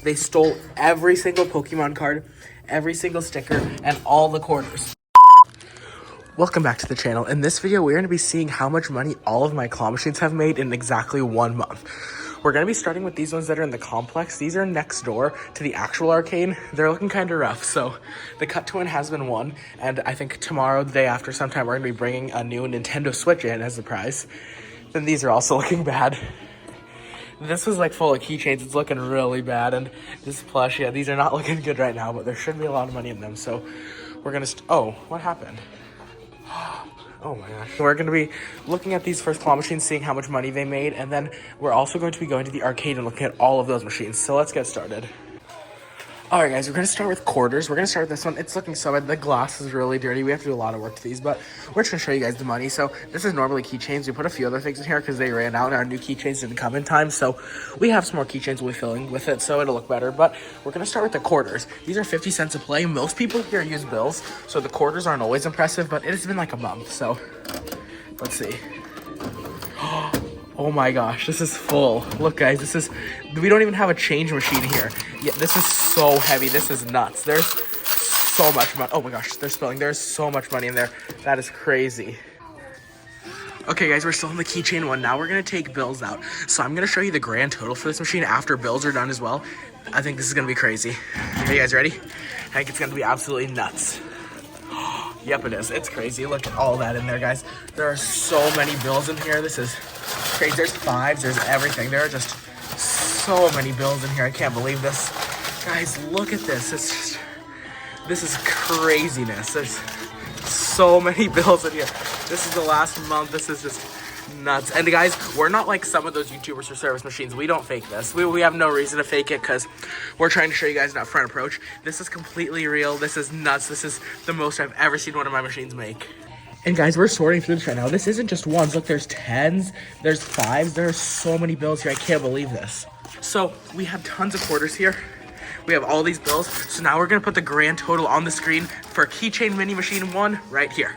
They stole every single Pokemon card, every single sticker, and all the quarters. Welcome back to the channel. In this video, we're going to be seeing how much money all of my claw machines have made in exactly 1 month. We're going to be starting with these ones that are in the complex. These are next door to the actual arcade. They're looking kind of rough. So the cut to win has been won. And I think tomorrow, the day after sometime, we're going to be bringing a new Nintendo Switch in as a prize. Then these are also looking bad. This was like full of keychains. It's looking really bad. And this plush, yeah, these are not looking good right now, but there should be a lot of money in them. So we're going to, oh, what happened? Oh my gosh. We're going to be looking at these first claw machines, seeing how much money they made, and then we're also going to be going to the arcade and looking at all of those machines. So let's get started. Alright guys, we're going to start with quarters. We're going to start with this one. It's looking so bad. The glass is really dirty. We have to do a lot of work to these, but we're just going to show you guys the money. So this is normally keychains. We put a few other things in here because they ran out and our new keychains didn't come in time. So we have some more keychains we'll be filling with it, so it'll look better. But we're going to start with the quarters. These are 50 cents a play. Most people here use bills, so the quarters aren't always impressive, but it has been like a month. So let's see. Oh my gosh, this is full. Look guys, we don't even have a change machine here. Yeah, this is so heavy. This is nuts. There's so much money. Oh my gosh, they're spilling. There's so much money in there. That is crazy. Okay guys, we're still in the keychain one. Now we're gonna take bills out. So I'm gonna show you the grand total for this machine after bills are done as well. I think this is gonna be crazy. Are you guys ready? I think it's gonna be absolutely nuts. Yep, it is. It's crazy. Look at all that in there, guys. There are so many bills in here. This is crazy. There's fives. There's everything. There are just so many bills in here. I can't believe this. Guys, look at this. This is craziness. There's so many bills in here. This is the last month. This is just nuts. And guys, we're not like some of those YouTubers or service machines. We don't fake this. We have no reason to fake it because we're trying to show you guys an upfront approach. This is completely real. This is nuts. This is the most I've ever seen one of my machines make. And guys, we're sorting through this right now. This isn't just ones. Look, there's tens, there's fives. There are so many bills here. I can't believe this. So we have tons of quarters here. We have all these bills. So now we're going to put the grand total on the screen for Keychain Mini Machine 1 right here.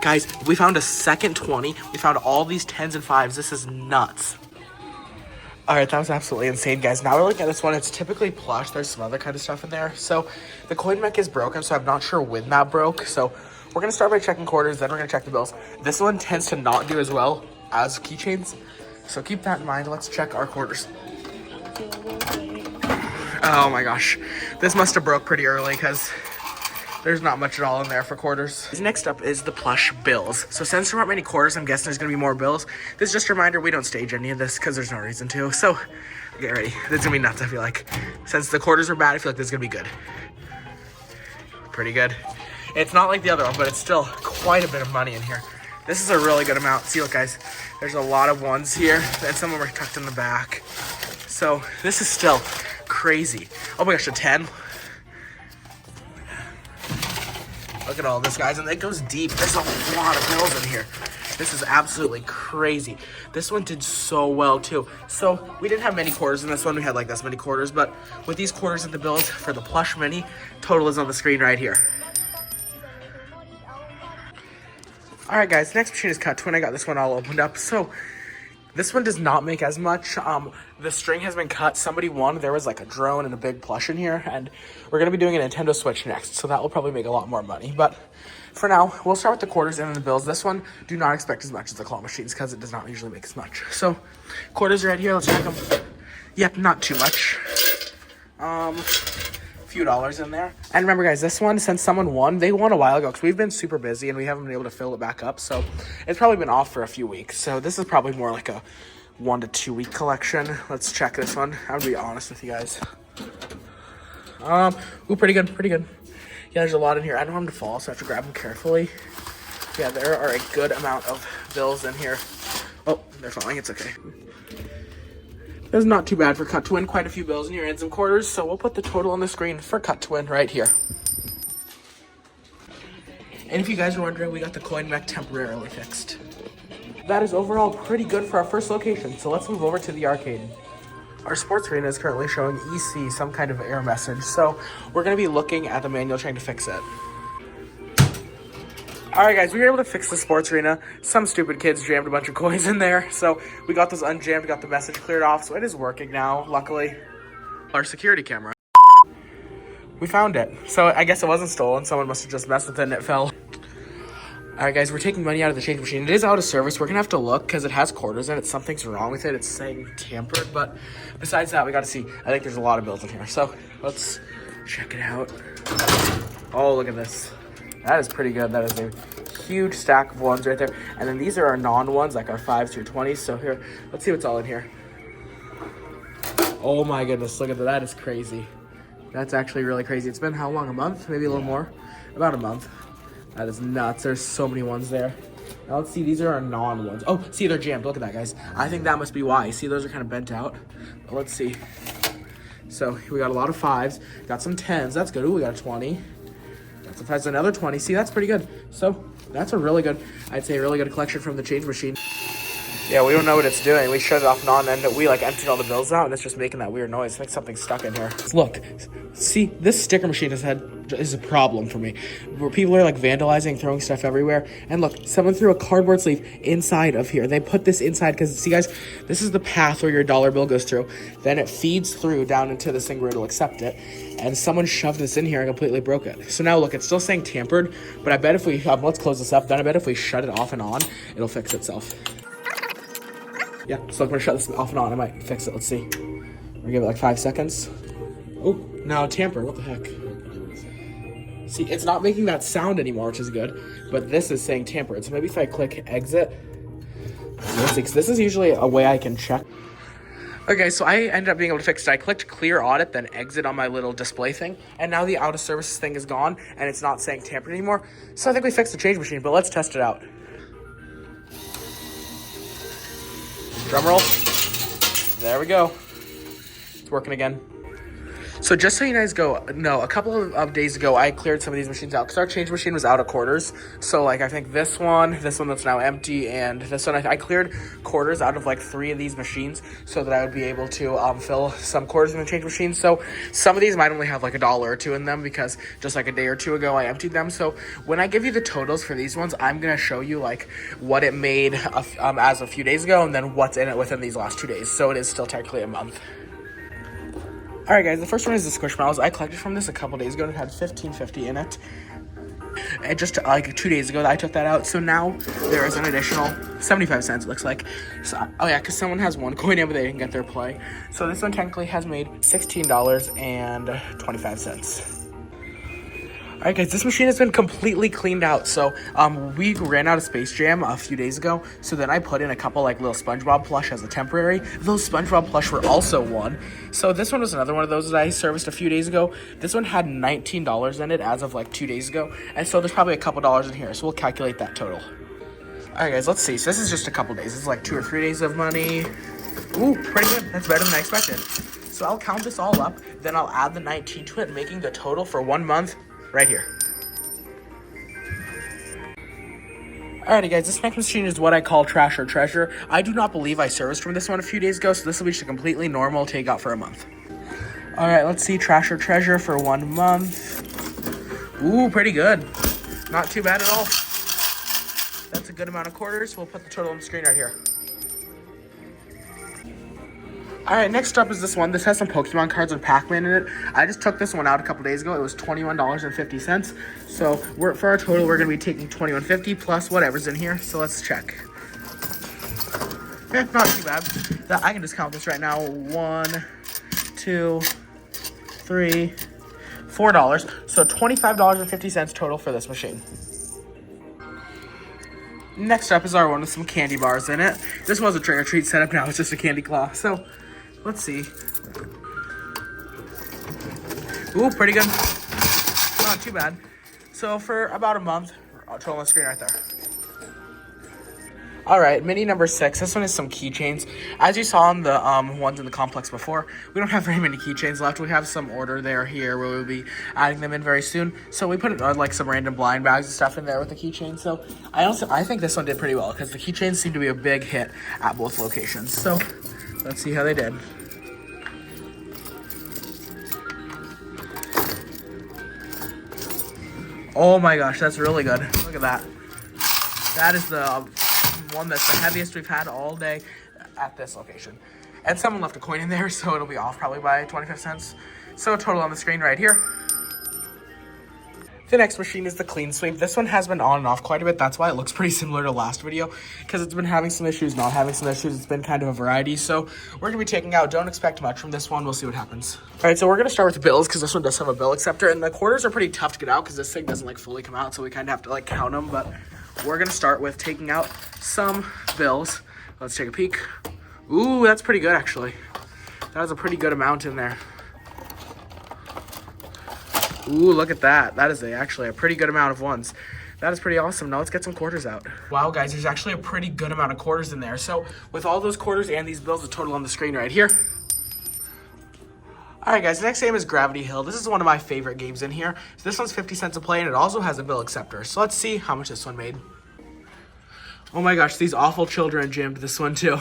Guys, we found a second 20. We found all these tens and fives. This is nuts. All right, that was absolutely insane, guys. Now we're looking at this one. It's typically plush. There's some other kind of stuff in there. So the coin mech is broken, so I'm not sure when that broke. So we're going to start by checking quarters, then we're going to check the bills. This one tends to not do as well as keychains, so keep that in mind. Let's check our quarters. Oh my gosh. This must have broke pretty early because there's not much at all in there for quarters. Next up is the plush bills. So since there aren't many quarters, I'm guessing there's gonna be more bills. This is just a reminder, we don't stage any of this because there's no reason to. So get ready. This is gonna be nuts, I feel like. Since the quarters are bad, I feel like this is gonna be good. Pretty good. It's not like the other one, but it's still quite a bit of money in here. This is a really good amount. See, look guys, there's a lot of ones here and some of them are tucked in the back. So this is still crazy. Oh my gosh, a 10. Look at all this, guys, and it goes deep. There's a lot of bills in here. This is absolutely crazy. This one did so well, too. So we didn't have many quarters in this one. We had like this many quarters, but with these quarters in the bills for the plush mini, total is on the screen right here. All right, guys, next machine is cut to, and I got this one all opened up. So this one does not make as much. The string has been cut. Somebody won. There was like a drone and a big plush in here, and we're going to be doing a Nintendo Switch next, so that will probably make a lot more money. But for now, we'll start with the quarters and then the bills. This one, do not expect as much as the claw machines because it does not usually make as much. So quarters right here. Let's check them. Yep, not too much. Few dollars in there. And remember guys, this one, since someone won, they won a while ago because we've been super busy and we haven't been able to fill it back up, so it's probably been off for a few weeks. So this is probably more like a 1 to 2 week collection. Let's check this one. I'm gonna be honest with you guys. Pretty good. Yeah, there's a lot in here. I don't want them to fall, so I have to grab them carefully. Yeah, there are a good amount of bills in here. Oh, they're falling. It's okay. That's not too bad for cut to win. Quite a few bills in here and some quarters, so we'll put the total on the screen for cut to win right here. And if you guys are wondering, we got the coin mech temporarily fixed. That is overall pretty good for our first location, so let's move over to the arcade. Our sports arena is currently showing EC, some kind of error message, so we're going to be looking at the manual trying to fix it. All right, guys, we were able to fix the sports arena. Some stupid kids jammed a bunch of coins in there, so we got those unjammed, got the message cleared off, so it is working now, luckily. Our security camera. We found it. So I guess it wasn't stolen. Someone must have just messed with it and it fell. All right, guys, we're taking money out of the change machine. It is out of service. We're going to have to look because it has quarters in it. Something's wrong with it. It's saying tampered, but besides that, we got to see. I think there's a lot of bills in here, so let's check it out. Oh, look at this. That is pretty good. That is a huge stack of ones right there. And then these are our non-ones, like our 5s through 20s. So here, let's see what's all in here. Oh my goodness, look at that. That is crazy. That's actually really crazy. It's been how long? A month? Maybe a little more? About a month. That is nuts. There's so many ones there. Now let's see. These are our non-ones. Oh, see, they're jammed. Look at that, guys. I think that must be why. See, those are kind of bent out. But let's see. So we got a lot of 5s. Got some 10s. That's good. Ooh, we got a 20. Got some 5s, another 20. See, that's pretty good. So that's a really good, I'd say, really good collection from the change machine. Yeah, we don't know what it's doing. We shut it off and and we like emptied all the bills out and it's just making that weird noise. I think something's stuck in here. Look, see, this sticker machine is a problem for me. Where people are like vandalizing, throwing stuff everywhere. And look, someone threw a cardboard sleeve inside of here. They put this inside because, see guys, this is the path where your dollar bill goes through. Then it feeds through down into this thing where it'll accept it. And someone shoved this in here and completely broke it. So now look, it's still saying tampered, but I bet if we, let's close this up. Then I bet if we shut it off and on, it'll fix itself. Yeah, so I'm gonna shut this off and on. I might fix it. Let's see. We'll give it like 5 seconds. Oh, now tamper. What the heck? See, it's not making that sound anymore, which is good. But this is saying tampered. So maybe if I click exit. Let's see, 'cause this is usually a way I can check. Okay, so I ended up being able to fix it. I clicked clear audit, then exit on my little display thing. And now the out of service thing is gone and it's not saying tampered anymore. So I think we fixed the change machine, but let's test it out. Drum roll. There we go. It's working again. So just so you guys know, a couple of days ago, I cleared some of these machines out because our change machine was out of quarters. So like, I think this one that's now empty, and this one, I cleared quarters out of like 3 of these machines so that I would be able to fill some quarters in the change machine. So some of these might only have like $1 or $2 in them because just like a day or two ago, I emptied them. So when I give you the totals for these ones, I'm going to show you like what it made as a few days ago and then what's in it within these last 2 days. So it is still technically a month. All right, guys, the first one is the Squishmallows. I collected from this a couple days ago, and it had $15.50 in it. And just like 2 days ago, I took that out. So now there is an additional 75 cents, it looks like. So, oh, yeah, because someone has one coin in, but they didn't get their play. So this one technically has made $16.25. All right, guys, this machine has been completely cleaned out. So we ran out of Space Jam a few days ago. So then I put in a couple like little SpongeBob plush as a temporary. Those SpongeBob plush were also one. So this one was another one of those that I serviced a few days ago. This one had $19 in it as of like 2 days ago. And so there's probably a couple dollars in here. So we'll calculate that total. All right, guys, let's see. So this is just a couple days. This is like 2 or 3 days of money. Ooh, pretty good. That's better than I expected. So I'll count this all up. Then I'll add the 19 to it, making the total for 1 month right here. Alrighty, guys, this next machine is what I call trash or treasure. I do not believe I serviced from this one a few days ago, so this will be just a completely normal takeout for a month. Alright, let's see, trash or treasure for 1 month. Ooh, pretty good. Not too bad at all. That's a good amount of quarters. We'll put the total on the screen right here. Alright, next up is this one. This has some Pokemon cards and Pac-Man in it. I just took this one out a couple days ago. It was $21.50. So for our total, we're going to be taking $21.50 plus whatever's in here. So let's check. Not too bad. I can just count this right now. 1, 2, 3, $4. So $25.50 total for this machine. Next up is our one with some candy bars in it. This was a trick or treat setup. Now it's just a candy claw. So let's see. Ooh, pretty good. Not too bad. So for about a month, total on the screen right there. All right, mini number 6. This one is some keychains. As you saw on the ones in the complex before, we don't have very many keychains left. We have some order there here where we'll be adding them in very soon. So we put like some random blind bags and stuff in there with the keychain. So I think this one did pretty well because the keychains seem to be a big hit at both locations. So let's see how they did. Oh my gosh, that's really good. Look at that. That is the one that's the heaviest we've had all day at this location. And someone left a coin in there, so it'll be off probably by 25 cents. So total on the screen right here. The next machine is the clean sweep. This one has been on and off quite a bit. That's why it looks pretty similar to last video, because it's been having some issues, not having some issues. It's been kind of a variety. So we're gonna be taking out, don't expect much from this one. We'll see what happens. All right, so we're gonna start with the bills, because this one does have a bill acceptor, and the quarters are pretty tough to get out because this thing doesn't like fully come out. So we kind of have to like count them, but we're gonna start with taking out some bills. Let's take a peek. Ooh, that's pretty good actually. That was a pretty good amount in there. Ooh, look at that. That is actually a pretty good amount of ones. That is pretty awesome. Now let's get some quarters out. Wow, guys, there's actually a pretty good amount of quarters in there. So with all those quarters and these bills, the total on the screen right here. All right, guys, the next game is Gravity Hill. This is one of my favorite games in here. So this one's 50 cents a play, and it also has a bill acceptor. So let's see how much this one made. Oh my gosh, these awful children jammed this one too.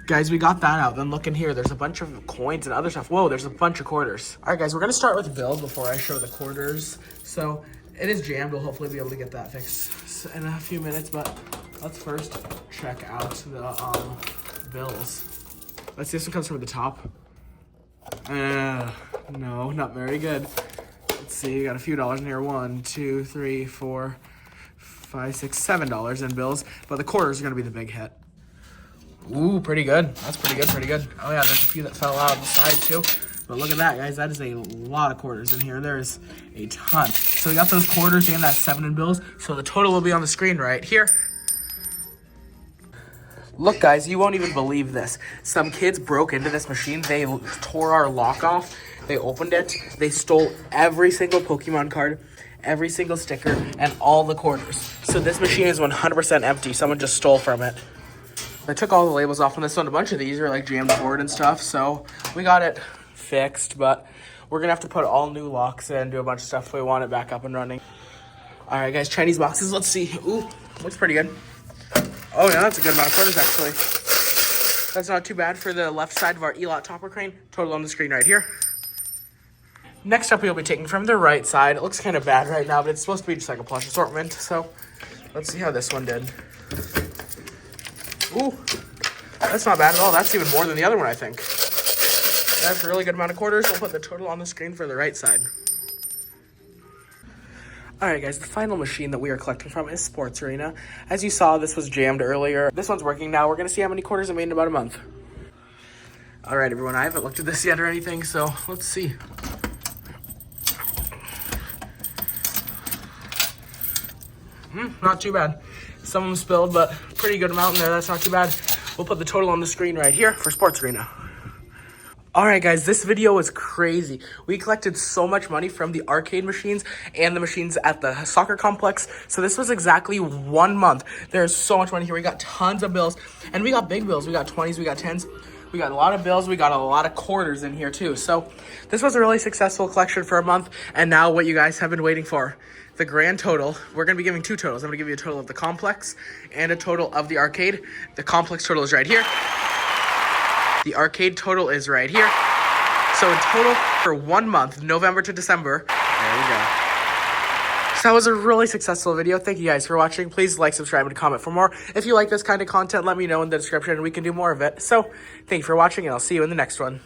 Guys, we got that out. Then look in here. There's a bunch of coins and other stuff. Whoa, there's a bunch of quarters. All right, guys, we're going to start with the bills before I show the quarters. So it is jammed. We'll hopefully be able to get that fixed in a few minutes. But let's first check out the bills. Let's see if this one comes from the top. No, not very good. Let's see. We got a few dollars in here. $1, 2, 3, 4, 5, 6, $7 in bills. But the quarters are going to be the big hit. Ooh, pretty good. That's pretty good, pretty good. Oh yeah, there's a few that fell out on the side too. But look at that, guys. That is a lot of quarters in here. There's a ton. So we got those quarters and that 7 in bills. So the total will be on the screen right here. Look, guys, you won't even believe this. Some kids broke into this machine. They tore our lock off. They opened it. They stole every single Pokemon card, every single sticker, and all the quarters. So this machine is 100% empty. Someone just stole from it. I took all the labels off on this one. A bunch of these are like jammed forward and stuff, so we got it fixed, but we're gonna have to put all new locks in, do a bunch of stuff if we want it back up and running. All right, guys, Chinese boxes, let's see. Ooh, looks pretty good. Oh yeah, that's a good amount of quarters actually. That's not too bad for the left side of our ELOT topper crane. Total on the screen right here. Next up, we'll be taking from the right side. It looks kind of bad right now, but it's supposed to be just like a plush assortment, so let's see how this one did. Ooh, that's not bad at all. That's even more than the other one, I think. That's a really good amount of quarters. We'll put the total on the screen for the right side. All right, guys, the final machine that we are collecting from is Sports Arena. As you saw, this was jammed earlier. This one's working now. We're going to see how many quarters it made in about a month. All right, everyone, I haven't looked at this yet or anything, so let's see. Not too bad. Some of them spilled, but pretty good amount in there. That's not too bad. We'll put the total on the screen right here for Sports Arena. All right, guys, this video was crazy. We collected so much money from the arcade machines and the machines at the soccer complex. So this was exactly 1 month. There's so much money here. We got tons of bills, and we got big bills. We got 20s, we got 10s. We got a lot of bills. We got a lot of quarters in here too. So this was a really successful collection for a month. And now what you guys have been waiting for, the grand total. We're going to be giving 2 totals. I'm going to give you a total of the complex and a total of the arcade. The complex total is right here. The arcade total is right here. So in total for 1 month, November to December, there we go. So that was a really successful video. Thank you guys for watching. Please like, subscribe, and comment for more. If you like this kind of content, let me know in the description and we can do more of it. So thank you for watching, and I'll see you in the next one.